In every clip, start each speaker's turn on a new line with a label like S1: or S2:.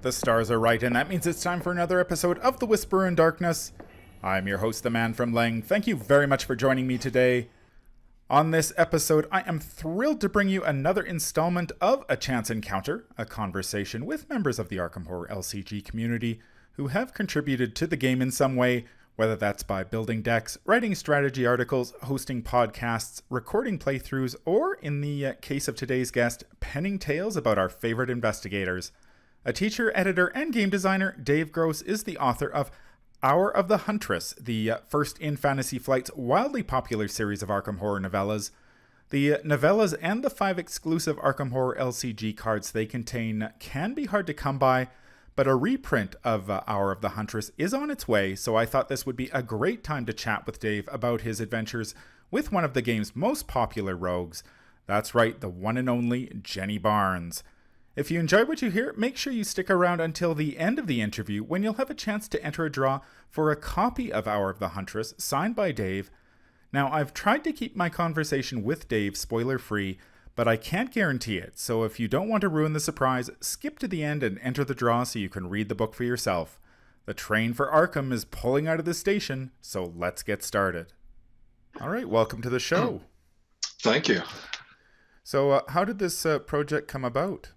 S1: The stars are right, and that means it's time for another episode of The Whisperer in Darkness. I'm your host, the Man from Lang. Thank you very much for joining me today. On this episode, I am thrilled to bring you another installment of A Chance Encounter, a conversation with members of the Arkham Horror LCG community who have contributed to the game in some way, whether that's by building decks, writing strategy articles, hosting podcasts, recording playthroughs, or, in the case of today's guest, penning tales about our favorite investigators. A teacher, editor, and game designer, Dave Gross is the author of Hour of the Huntress, the first in Fantasy Flight's wildly popular series of Arkham Horror novellas. The novellas and the 5 exclusive Arkham Horror LCG cards they contain can be hard to come by, but a reprint of Hour of the Huntress is on its way, so I thought this would be a great time to chat with Dave about his adventures with one of the game's most popular rogues. That's right, the one and only Jenny Barnes. If you enjoy what you hear, make sure you stick around until the end of the interview when you'll have a chance to enter a draw for a copy of Hour of the Huntress signed by Dave. Now, I've tried to keep my conversation with Dave spoiler-free, but I can't guarantee it, so if you don't want to ruin the surprise, skip to the end and enter the draw so you can read the book for yourself. The train for Arkham is pulling out of the station, so let's get started. All right, welcome to the show.
S2: Thank you.
S1: So, how did this project come about?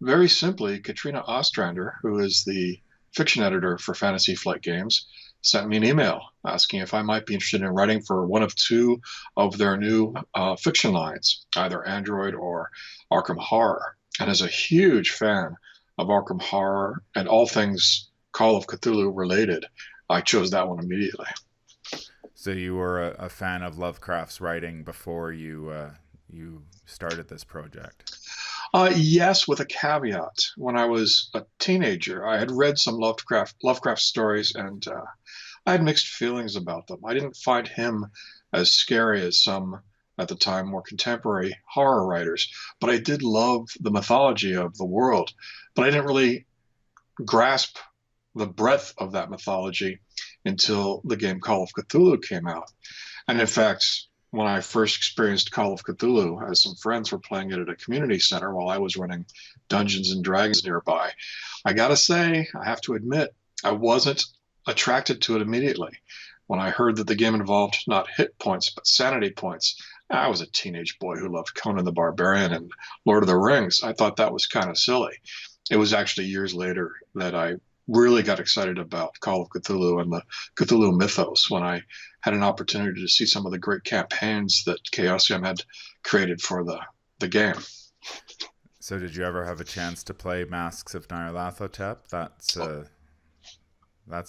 S2: Very simply, Katrina Ostrander, who is the fiction editor for Fantasy Flight Games, sent me an email asking if I might be interested in writing for one of 2 of their new fiction lines, either Android or Arkham Horror. And as a huge fan of Arkham Horror and all things Call of Cthulhu related, I chose that one immediately.
S1: So you were a fan of Lovecraft's writing before you started this project?
S2: Yes, with a caveat. When I was a teenager, I had read some Lovecraft stories, and I had mixed feelings about them. I didn't find him as scary as some, at the time, more contemporary horror writers, but I did love the mythology of the world. But I didn't really grasp the breadth of that mythology until the game Call of Cthulhu came out. And in fact, when I first experienced Call of Cthulhu, as some friends were playing it at a community center while I was running Dungeons and Dragons nearby, I gotta say, I have to admit, I wasn't attracted to it immediately. When I heard that the game involved not hit points, but sanity points, I was a teenage boy who loved Conan the Barbarian and Lord of the Rings. I thought that was kind of silly. It was actually years later that I really got excited about Call of Cthulhu and the Cthulhu mythos when I had an opportunity to see some of the great campaigns that Chaosium had created for the game.
S1: So did you ever have a chance to play Masks of Nyarlathotep? That's the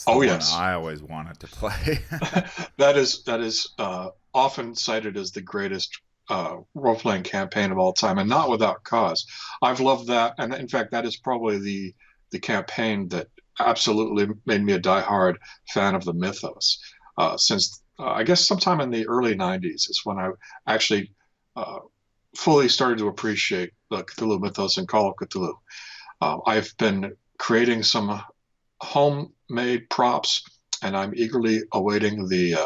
S1: one
S2: yes.
S1: I always wanted to play.
S2: That is often cited as the greatest role-playing campaign of all time, and not without cause. I've loved that, and in fact, that is probably the campaign that absolutely made me a diehard fan of the mythos. Since I guess sometime in the early 90s is when I actually fully started to appreciate the Cthulhu mythos and Call of Cthulhu. I've been creating some homemade props, and I'm eagerly awaiting the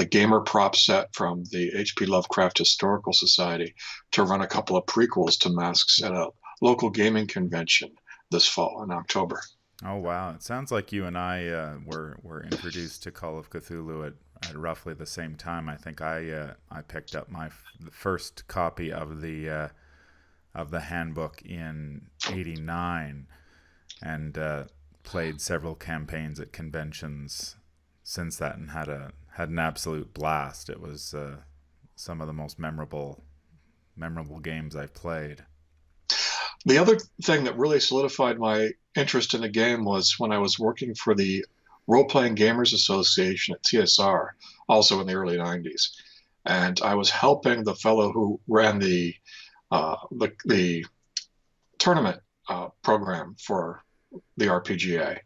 S2: gamer prop set from the H.P. Lovecraft Historical Society to run a couple of prequels to Masks at a local gaming convention this fall in October.
S1: Oh wow! It sounds like you and I were introduced to Call of Cthulhu at roughly the same time. I think I picked up the first copy of the handbook in '89, and played several campaigns at conventions since that, and had an absolute blast. It was some of the most memorable games I've played.
S2: The other thing that really solidified my interest in the game was when I was working for the Role-Playing Gamers Association at TSR, also in the early 90s. And I was helping the fellow who ran the tournament program for the RPGA.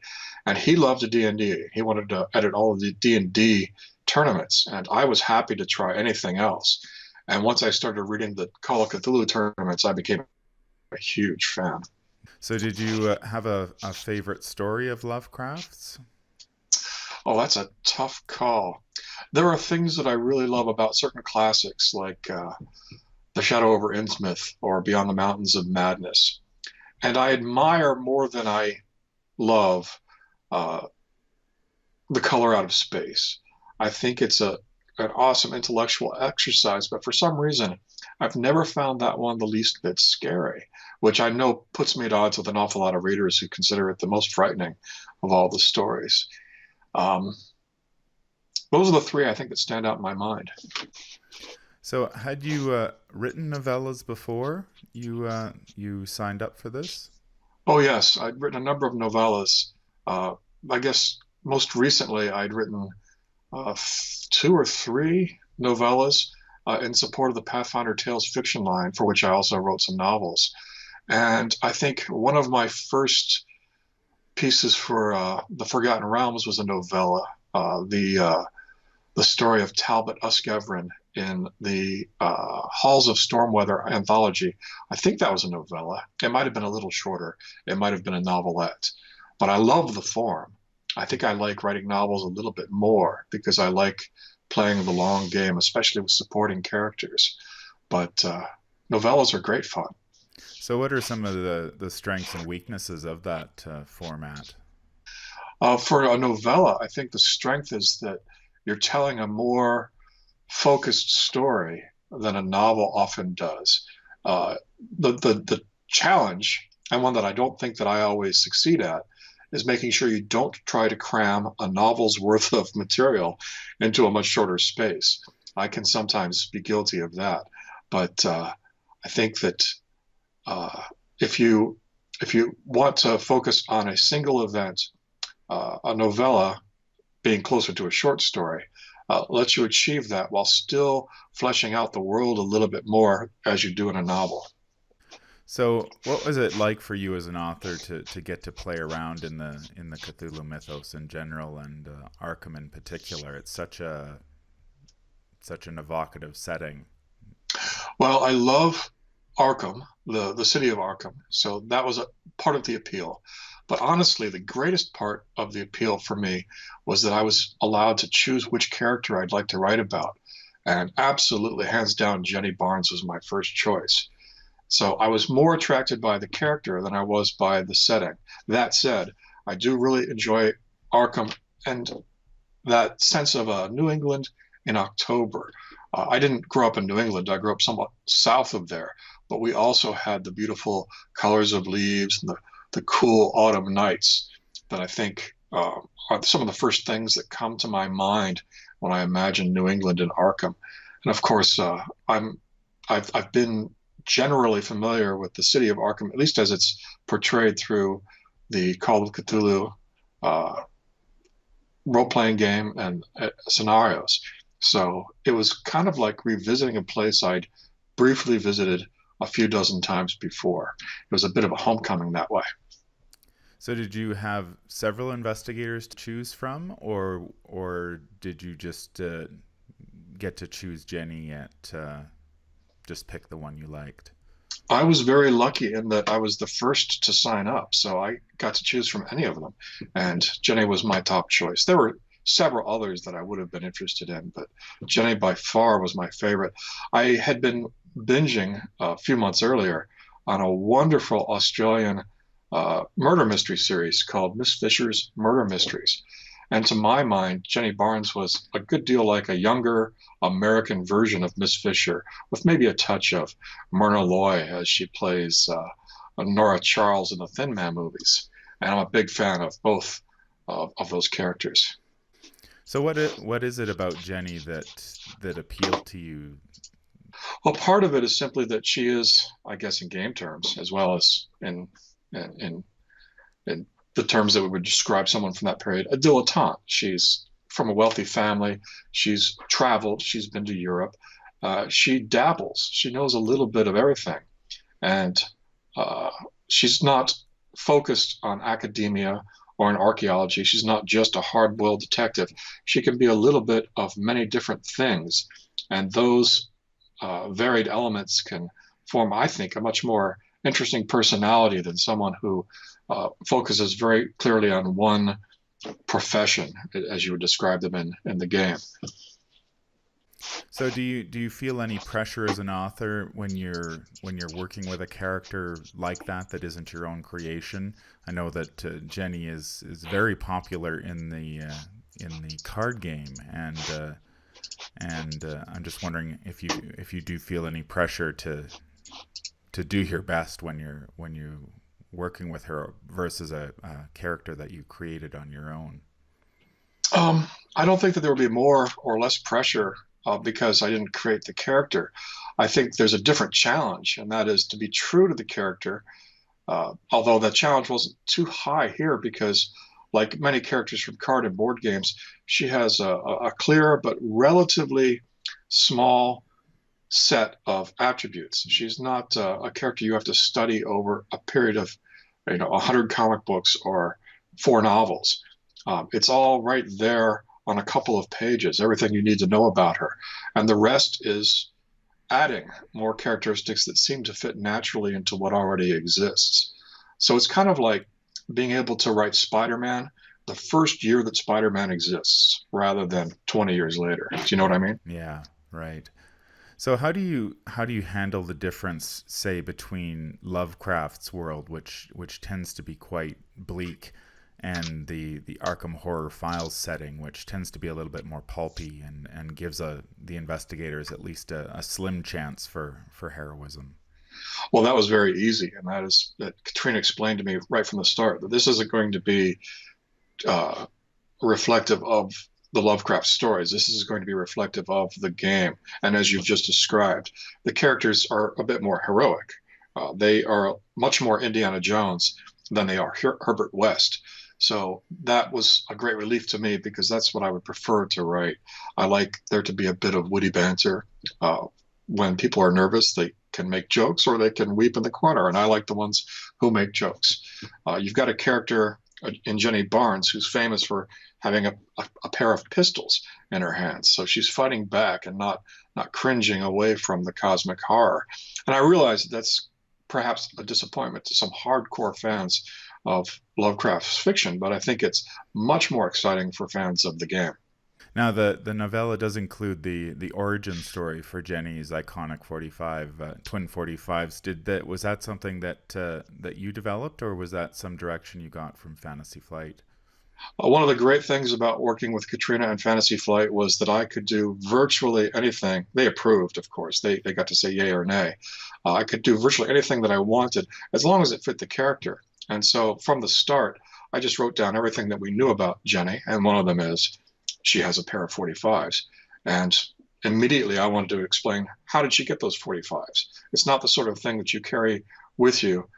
S2: And he loved the D&D. He wanted to edit all of the D&D tournaments, and I was happy to try anything else. And once I started reading the Call of Cthulhu tournaments, I became a huge fan.
S1: So did you have a favorite story of Lovecraft's?
S2: Oh, that's a tough call. There are things that I really love about certain classics, like The Shadow over Innsmouth or Beyond the Mountains of Madness. And I admire more than I love uh, The Color Out of Space. I think it's an awesome intellectual exercise, but for some reason, I've never found that one the least bit scary, which I know puts me at odds with an awful lot of readers who consider it the most frightening of all the stories. Um, those are the three I think that stand out in my mind.
S1: So, had you written novellas before you signed up for this?
S2: Oh, yes, I'd written a number of novellas. Uh, I guess most recently I'd written two or three novellas in support of the Pathfinder Tales fiction line, for which I also wrote some novels. And I think one of my first pieces for the Forgotten Realms was a novella, the story of Talbot Uskevrin in the Halls of Stormweather anthology. I think that was a novella. It might have been a little shorter. It might have been a novelette. But I love the form. I think I like writing novels a little bit more because I like playing the long game, especially with supporting characters. But novellas are great fun.
S1: So, what are some of the strengths and weaknesses of that format?
S2: For a novella, I think the strength is that you're telling a more focused story than a novel often does. Uh, the challenge, and one that I don't think that I always succeed at, is making sure you don't try to cram a novel's worth of material into a much shorter space. I can sometimes be guilty of that, but I think that uh, if you want to focus on a single event, a novella being closer to a short story lets you achieve that while still fleshing out the world a little bit more as you do in a novel.
S1: So, what was it like for you as an author to get to play around in the Cthulhu mythos in general and Arkham in particular? It's such an evocative setting.
S2: Well, I love Arkham, the city of Arkham, so that was a part of the appeal. But honestly, the greatest part of the appeal for me was that I was allowed to choose which character I'd like to write about. And absolutely, hands down, Jenny Barnes was my first choice. So I was more attracted by the character than I was by the setting. That said, I do really enjoy Arkham and that sense of New England in October. I didn't grow up in New England. I grew up somewhat south of there, but we also had the beautiful colors of leaves and the cool autumn nights that I think are some of the first things that come to my mind when I imagine New England and Arkham. And of course, I've been generally familiar with the city of Arkham, at least as it's portrayed through the Call of Cthulhu uh, role-playing game and scenarios. So it was kind of like revisiting a place I'd briefly visited a few dozen times before. It was a bit of a homecoming that way.
S1: So, did you have several investigators to choose from, or did you just get to choose Jenny at just pick the one you liked?
S2: I was very lucky in that I was the first to sign up, so I got to choose from any of them. And Jenny was my top choice. There were several others that I would have been interested in, but Jenny by far was my favorite. I had been binging a few months earlier on a wonderful Australian murder mystery series called Miss Fisher's Murder Mysteries. And to my mind, Jenny Barnes was a good deal like a younger American version of Miss Fisher, with maybe a touch of Myrna Loy as she plays Nora Charles in the Thin Man movies. And I'm a big fan of both of those characters.
S1: So, what is it about Jenny that appealed to you?
S2: Well, part of it is simply that she is, I guess, in game terms, as well as in in the terms that we would describe someone from that period, a dilettante. She's from a wealthy family. She's traveled. She's been to Europe. She dabbles. She knows a little bit of everything. And uh, she's not focused on academia or in archaeology. She's not just a hard-boiled detective. She can be a little bit of many different things. And those varied elements can form, I think, a much more interesting personality than someone who focuses very clearly on one profession, as you would describe them in the game.
S1: So do you feel any pressure as an author when you're working with a character like that isn't your own creation? I know that Jenny is very popular in the card game, and I'm just wondering if you do feel any pressure to do your best when you working with her versus a character that you created on your own.
S2: I don't think that there will be more or less pressure because I didn't create the character. I think there's a different challenge, and that is to be true to the character. Although that challenge wasn't too high here because, like many characters from card and board games, she has a clear but relatively small set of attributes. She's not a character you have to study over a period of, 100 comic books or 4 novels. It's all right there on a couple of pages, everything you need to know about her. And the rest is adding more characteristics that seem to fit naturally into what already exists. So it's kind of like being able to write Spider-Man the first year that Spider-Man exists rather than 20 years later. Do you know what I mean?
S1: Yeah, right. So how do you handle the difference, say, between Lovecraft's world, which tends to be quite bleak, and the Arkham Horror Files setting, which tends to be a little bit more pulpy and gives the investigators at least a slim chance for heroism?
S2: Well, that was very easy, and that is that Katrina explained to me right from the start that this isn't going to be uh, reflective of the Lovecraft stories. This is going to be reflective of the game. And as you've just described, the characters are a bit more heroic. They are much more Indiana Jones than they are Herbert West. So that was a great relief to me because that's what I would prefer to write. I like there to be a bit of witty banter. When people are nervous, they can make jokes or they can weep in the corner. And I like the ones who make jokes. You've got a character in Jenny Barnes who's famous for having a pair of pistols in her hands. So she's fighting back and not cringing away from the cosmic horror. And I realize that's perhaps a disappointment to some hardcore fans of Lovecraft's fiction, but I think it's much more exciting for fans of the game.
S1: Now, the novella does include the origin story for Jenny's iconic 45 twin 45s. Was that something that you developed, or was that some direction you got from Fantasy Flight?
S2: One of the great things about working with Katrina and Fantasy Flight was that I could do virtually anything. They approved, of course. They got to say yay or nay. I could do virtually anything that I wanted as long as it fit the character. And so from the start, I just wrote down everything that we knew about Jenny, and one of them is she has a pair of 45s. And immediately I wanted to explain, how did she get those 45s? It's not the sort of thing that you carry with you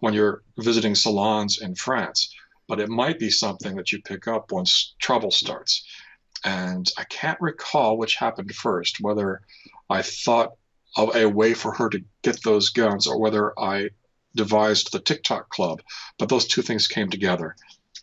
S2: when you're visiting salons in France, but it might be something that you pick up once trouble starts. And I can't recall which happened first, whether I thought of a way for her to get those guns or whether I devised the TikTok club. But those two things came together.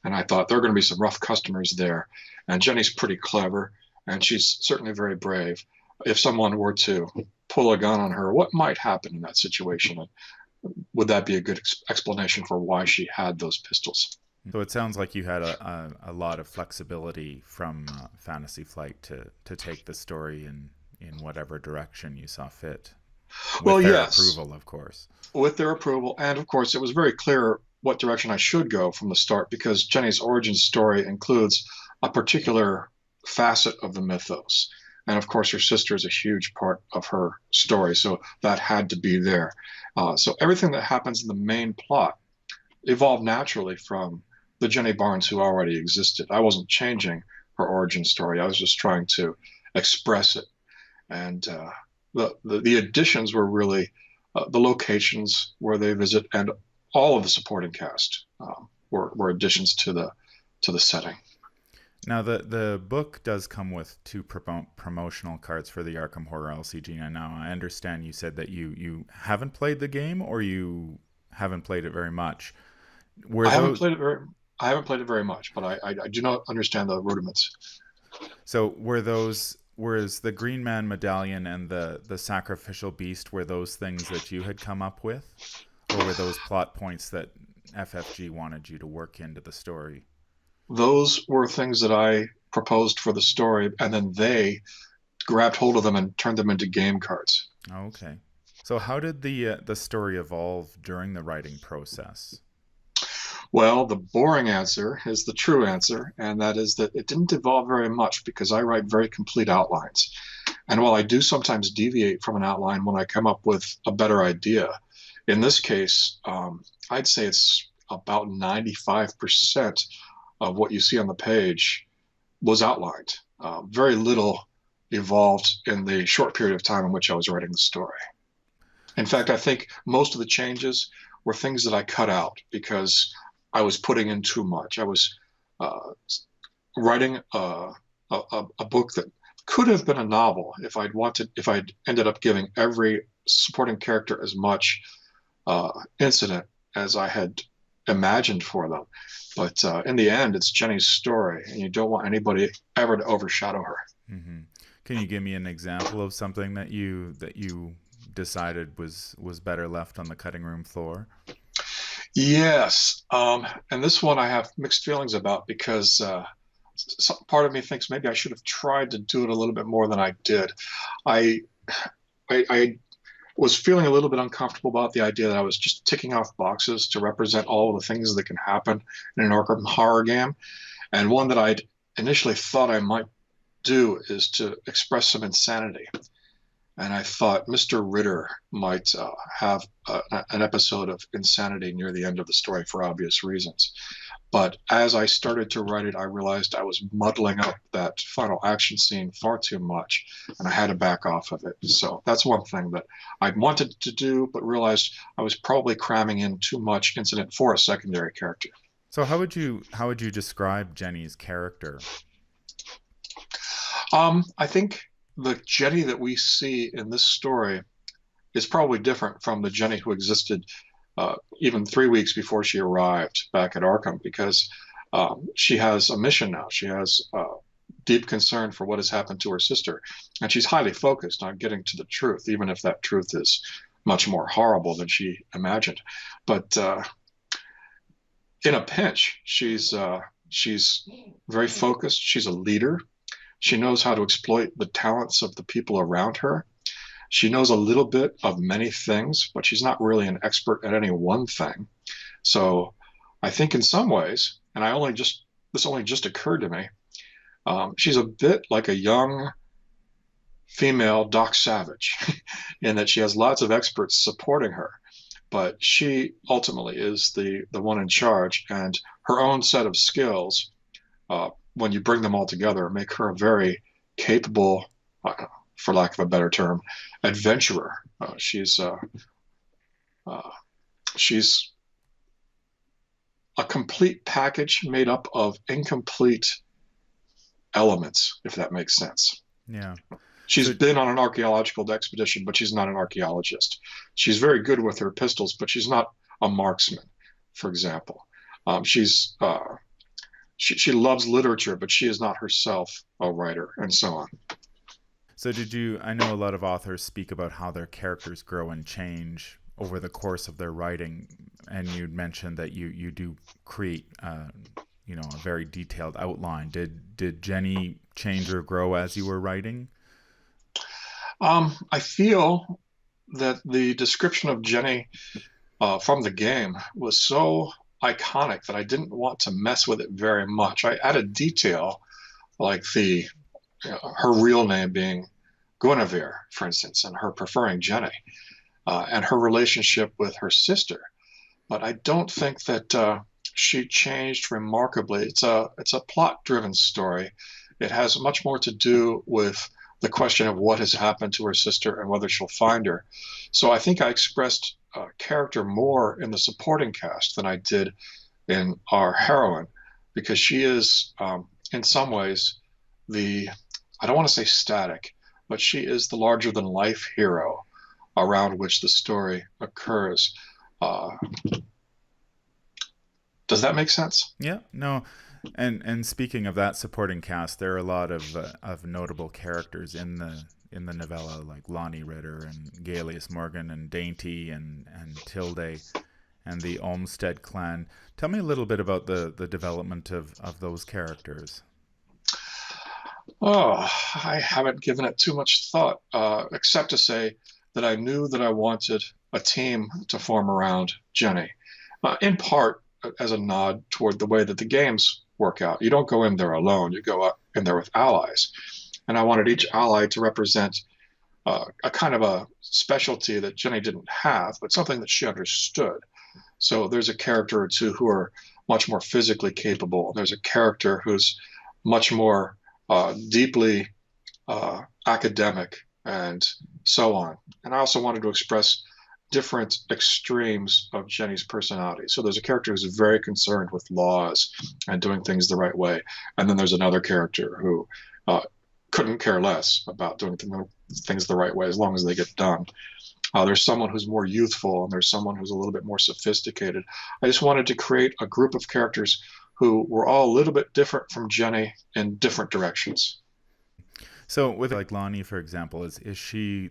S2: And I thought there are going to be some rough customers there. And Jenny's pretty clever, and she's certainly very brave. If someone were to pull a gun on her, what might happen in that situation? And would that be a good explanation for why she had those pistols?
S1: So it sounds like you had a lot of flexibility from Fantasy Flight to take the story in whatever direction you saw fit,
S2: Well,
S1: with their
S2: yes,
S1: approval, of course.
S2: with their approval. And of course, it was very clear what direction I should go from the start because Jenny's origin story includes a particular facet of the mythos. And of course, her sister is a huge part of her story. So that had to be there. So everything that happens in the main plot evolved naturally from the Jenny Barnes who already existed. I wasn't changing her origin story. I was just trying to express it. And the additions were really the locations where they visit, and all of the supporting cast were additions to the setting.
S1: Now, the book does come with two promotional cards for the Arkham Horror LCG. And now I understand you said that you haven't played the game, or you haven't played it very much. Were
S2: I haven't
S1: those
S2: played it very. I haven't played it very much, but I do not understand the rudiments.
S1: so were those whereas the Green Man medallion and the sacrificial beast, were those things that you had come up with, or were those plot points that FFG wanted you to work into the story?
S2: Those were things that I proposed for the story, and then they grabbed hold of them and turned them into game cards.
S1: Okay. So how did the story evolve during the writing process?
S2: Well, the boring answer is the true answer, and that is that it didn't evolve very much because I write very complete outlines. And while I do sometimes deviate from an outline when I come up with a better idea, in this case, I'd say it's about 95% of what you see on the page was outlined. Very little evolved in the short period of time in which I was writing the story. In fact, I think most of the changes were things that I cut out because I was putting in too much. I was uh, writing a book that could have been a novel if I'd ended up giving every supporting character as much incident as I had imagined for them. But in the end, it's Jenny's story, and you don't want anybody ever to overshadow her.
S1: Hmm. Can you give me an example of something that you decided was better left on the cutting room floor?
S2: Yes, and this one I have mixed feelings about because some part of me thinks maybe I should have tried to do it a little bit more than I did. I I was feeling a little bit uncomfortable about the idea that I was just ticking off boxes to represent all of the things that can happen in an Arkham horror game. And one that I'd initially thought I might do is to express some insanity. And I thought Mr. Ritter might have an episode of insanity near the end of the story for obvious reasons. But as I started to write it, I realized I was muddling up that final action scene far too much, and I had to back off of it. So that's one thing that I wanted to do, but realized I was probably cramming in too much incident for a secondary character.
S1: So how would you describe Jenny's character?
S2: I think the Jenny that we see in this story is probably different from the Jenny who existed even 3 weeks before she arrived back at Arkham, because she has a mission now. She has deep concern for what has happened to her sister, and she's highly focused on getting to the truth, even if that truth is much more horrible than she imagined. But in a pinch, she's very focused. She's a leader. She knows how to exploit the talents of the people around her. She knows a little bit of many things, but she's not really an expert at any one thing. So I think in some ways, and this only just occurred to me, she's a bit like a young female Doc Savage in that she has lots of experts supporting her, but she ultimately is the one in charge, and her own set of skills, when you bring them all together, make her a very capable, for lack of a better term, adventurer. She's a complete package made up of incomplete elements, if that makes sense.
S1: Yeah.
S2: She's
S1: So
S2: been on an archaeological expedition, but she's not an archaeologist. She's very good with her pistols, but she's not a marksman, for example. She loves literature, but she is not herself a writer, and so on.
S1: So I know a lot of authors speak about how their characters grow and change over the course of their writing, and you'd mentioned that you do create, a very detailed outline. Did Jenny change or grow as you were writing?
S2: I feel that the description of Jenny from the game was so iconic that I didn't want to mess with it very much. I added detail like her real name being Guinevere, for instance, and her preferring Jenny, and her relationship with her sister. But I don't think that she changed remarkably. It's a plot-driven story. It has much more to do with the question of what has happened to her sister and whether she'll find her. So I think I expressed character more in the supporting cast than I did in our heroine, because she is, in some ways, I don't want to say static, but she is the larger than life hero around which the story occurs. Uh, does that make sense?
S1: Yeah, no. And speaking of that supporting cast, there are a lot of notable characters in the novella, like Lonnie Ritter and Gaelius Morgan and Dainty and Tilde and the Olmsted clan. Tell me a little bit about the development of those characters.
S2: Oh, I haven't given it too much thought, except to say that I knew that I wanted a team to form around Jenny, in part as a nod toward the way that the games work out. You don't go in there alone, you go up in there with allies. And I wanted each ally to represent a kind of a specialty that Jenny didn't have, but something that she understood. So there's a character or two who are much more physically capable. There's a character who's much more deeply academic and so on. And I also wanted to express different extremes of Jenny's personality. So there's a character who's very concerned with laws and doing things the right way. And then there's another character who uh, couldn't care less about doing things the right way as long as they get done. There's someone who's more youthful, and there's someone who's a little bit more sophisticated. I just wanted to create a group of characters who were all a little bit different from Jenny in different directions.
S1: So with like Lonnie, for example, is she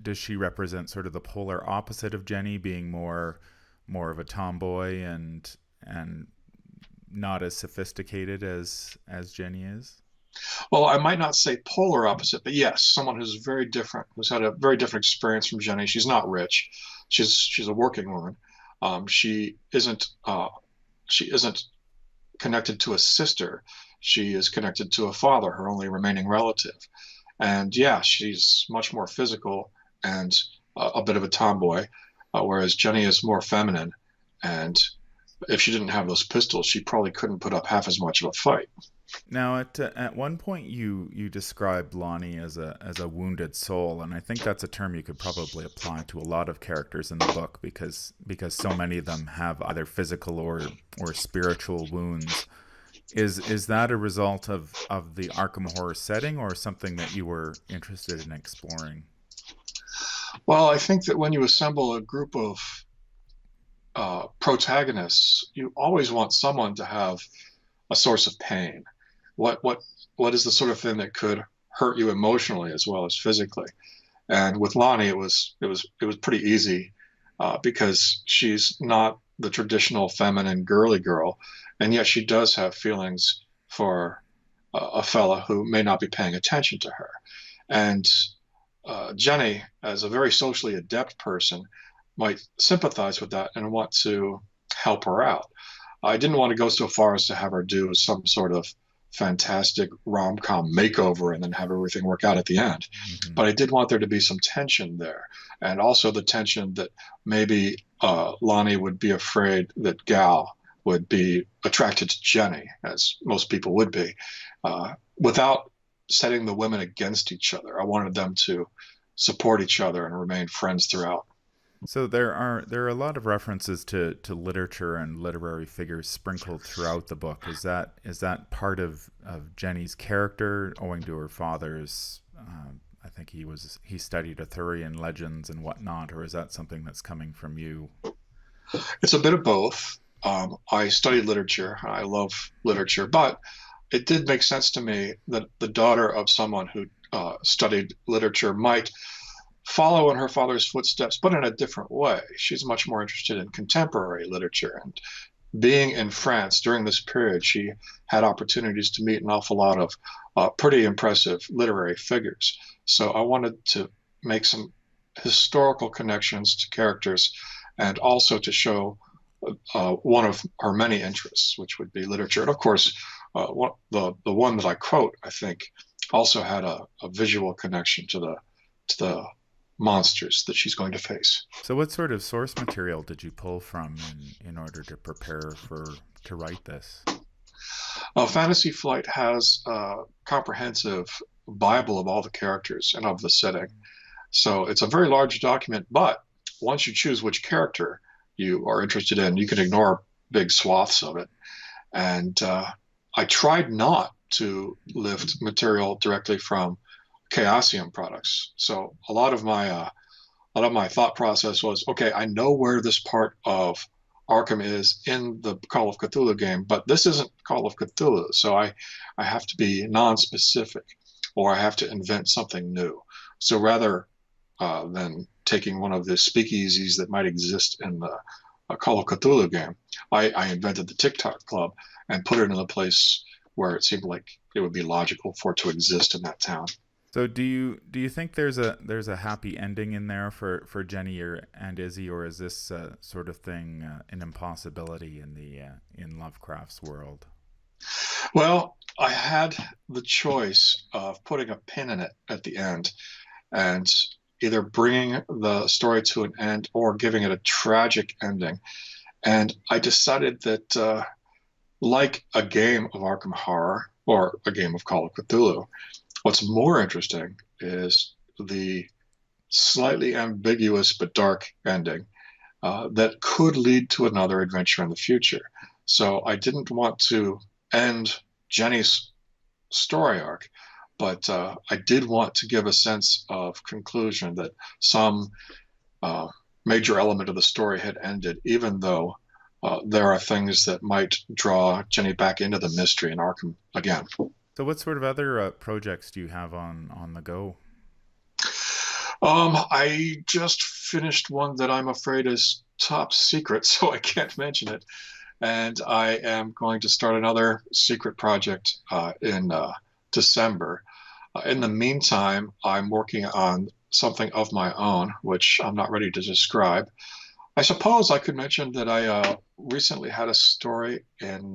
S1: does she represent sort of the polar opposite of Jenny, being more of a tomboy and not as sophisticated as Jenny is?
S2: Well, I might not say polar opposite, but yes, someone who's very different, who's had a very different experience from Jenny. She's not rich. She's a working woman. She isn't connected to a sister. She is connected to a father, her only remaining relative. And yeah, she's much more physical and a bit of a tomboy, whereas Jenny is more feminine. And if she didn't have those pistols, she probably couldn't put up half as much of a fight.
S1: Now, at one point, you described Lonnie as a wounded soul, and I think that's a term you could probably apply to a lot of characters in the book because so many of them have either physical or spiritual wounds. Is that a result of the Arkham horror setting, or something that you were interested in exploring?
S2: Well, I think that when you assemble a group of protagonists, you always want someone to have a source of pain. What what what is the sort of thing that could hurt you emotionally as well as physically? And with Lonnie, it was pretty easy because she's not the traditional feminine girly girl, and yet she does have feelings for a fella who may not be paying attention to her. And Jenny, as a very socially adept person, might sympathize with that and want to help her out. I didn't want to go so far as to have her do some sort of fantastic rom-com makeover and then have everything work out at the end.
S1: Mm-hmm.
S2: But I did want there to be some tension there, and also the tension that maybe Lonnie would be afraid that Gal would be attracted to Jenny, as most people would be, without setting the women against each other. I wanted them to support each other and remain friends throughout.
S1: So there are a lot of references to literature and literary figures sprinkled throughout the book. Is that part of Jenny's character, owing to her father's? I think he studied Arthurian legends and whatnot, or is that something that's coming from you?
S2: It's a bit of both. I studied literature. I love literature, but it did make sense to me that the daughter of someone who studied literature might follow in her father's footsteps, but in a different way. She's much more interested in contemporary literature. And being in France during this period, she had opportunities to meet an awful lot of pretty impressive literary figures. So I wanted to make some historical connections to characters and also to show one of her many interests, which would be literature. And of course, the one that I quote, I think, also had a visual connection to the monsters that she's going to face.
S1: So what sort of source material did you pull from in order to prepare to write this?
S2: Fantasy Flight has a comprehensive Bible of all the characters and of the setting. So it's a very large document, but once you choose which character you are interested in, you can ignore big swaths of it. And I tried not to lift material directly from Chaosium products. So a lot of my thought process was, okay, I know where this part of Arkham is in the Call of Cthulhu game, but this isn't Call of Cthulhu, so I have to be non-specific, or I have to invent something new. So rather than taking one of the speakeasies that might exist in the Call of Cthulhu game, I invented the TikTok Club and put it in a place where it seemed like it would be logical for it to exist in that town.
S1: So do you think there's a happy ending in there for Jenny and Izzy, or is this sort of thing an impossibility in Lovecraft's world?
S2: Well, I had the choice of putting a pin in it at the end and either bringing the story to an end or giving it a tragic ending. And I decided that, like a game of Arkham Horror or a game of Call of Cthulhu, what's more interesting is the slightly ambiguous but dark ending that could lead to another adventure in the future. So I didn't want to end Jenny's story arc, but I did want to give a sense of conclusion that some major element of the story had ended, even though there are things that might draw Jenny back into the mystery in Arkham again.
S1: So what sort of other projects do you have on the go?
S2: I just finished one that I'm afraid is top secret, so I can't mention it. And I am going to start another secret project in December. In the meantime, I'm working on something of my own, which I'm not ready to describe. I suppose I could mention that I recently had a story in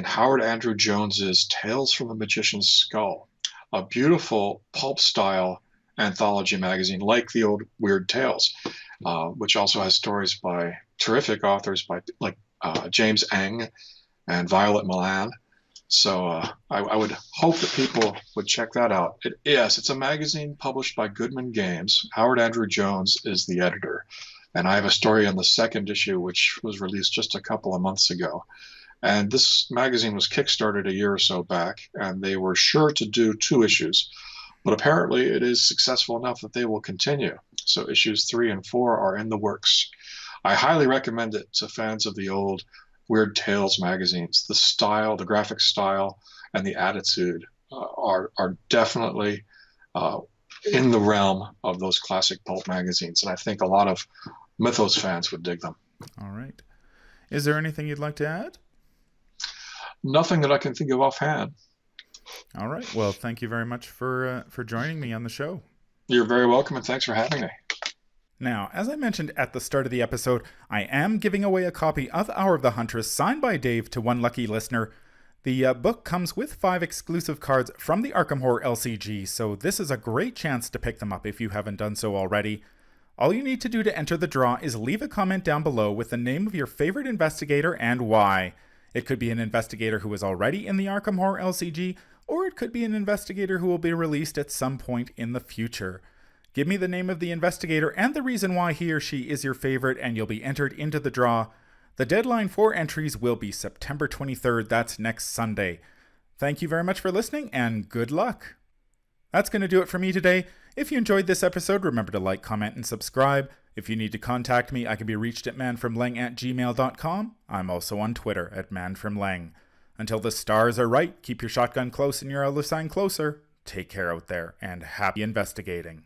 S2: Howard Andrew Jones's Tales from the Magician's Skull, a beautiful pulp-style anthology magazine like the old Weird Tales, which also has stories by terrific authors like James Eng and Violet Milan. So I would hope that people would check that out. Yes, it's a magazine published by Goodman Games. Howard Andrew Jones is the editor. And I have a story in the second issue, which was released just a couple of months ago. And this magazine was kickstarted a year or so back, and they were sure to do 2 issues. But apparently it is successful enough that they will continue. So issues 3 and 4 are in the works. I highly recommend it to fans of the old Weird Tales magazines. The style, the graphic style, and the attitude are definitely in the realm of those classic pulp magazines. And I think a lot of Mythos fans would dig them.
S1: All right. Is there anything you'd like to add?
S2: Nothing that I can think of offhand.
S1: All right. Well, thank you very much for joining me on the show.
S2: You're very welcome, and thanks for having me.
S1: Now, as I mentioned at the start of the episode, I am giving away a copy of Hour of the Huntress signed by Dave to one lucky listener. The book comes with 5 exclusive cards from the Arkham Horror LCG, so this is a great chance to pick them up if you haven't done so already. All you need to do to enter the draw is leave a comment down below with the name of your favorite investigator and why. It could be an investigator who is already in the Arkham Horror LCG, or it could be an investigator who will be released at some point in the future. Give me the name of the investigator and the reason why he or she is your favorite, and you'll be entered into the draw. The deadline for entries will be September 23rd. That's next Sunday. Thank you very much for listening, and good luck. That's going to do it for me today. If you enjoyed this episode, remember to like, comment, and subscribe. If you need to contact me, I can be reached at manfromleng@gmail.com. I'm also on Twitter at manfromleng. Until the stars are right, keep your shotgun close and your outlaw sign closer. Take care out there, and happy investigating.